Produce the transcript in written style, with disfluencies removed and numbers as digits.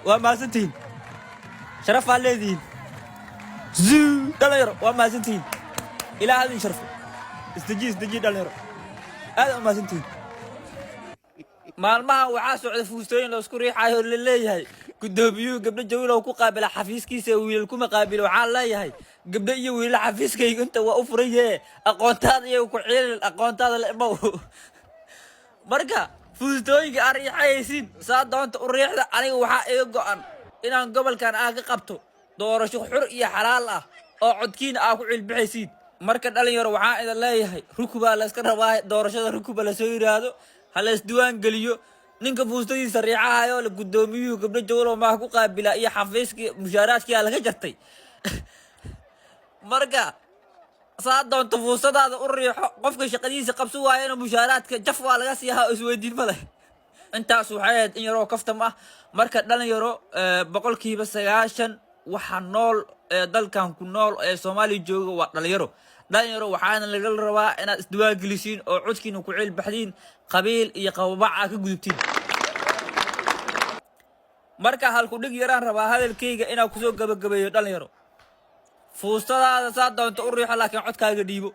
وما سنتين شرف الذين زو دلير وما سنتين إلى هذه شرفه استجي دلير هذا ما سنتين maalmaha waxaa socda fuustooyin la isku riixayo la leeyahay gudoomiyu gabdho jawlo ku qaabila xafiiskiisa wiil kuma qaabilo waxa leeyahay gabdho iyo wiil xafiiskayga inta waa u furayee aqoontaada iyo ku ciil aqoontaada la imaw marka fuustooyinka ariixaysiin saa doonta u riixda aniga waxa iga go'an inaan gobolkan aaga qabto doorasho xur iyo xalaal ah oo codkiina aa ku cilbixaysiin marka dhalinyaro waxa ida leeyahay rukuba la iska rabaa doorashada rukuba la soo yiraahdo هل اسدوان قليو نينك فوستي سريعة هايو لقدوميو قبل جولو ما كو قابلا إيا حفيزكي مشاراتكي على جرتي مرقا صاد دون تفوسط هذا أريحو قفك شقديسي قبسوا هايو مشاراتك جفوا على غاسيها أسويدين ماله انتا سوحيد إن يرو كفتما مركا دالن يرو بقول كي بس ياشن وحنول دال كان كنول سومالي جوغو وقال يرو dhalinyaro waxaana laga rabaa inaad isdiwaan gelisiin oo codkiina ku ceel baxdiin qabiil iyo qababaca ka gudubtiin marka halku dhig yaraan rabaa hadalkayga inaan ku soo gabagabeeyo dhalinyaro fuustadaada saa doonto u riixo laakiin codkaaga dhiibo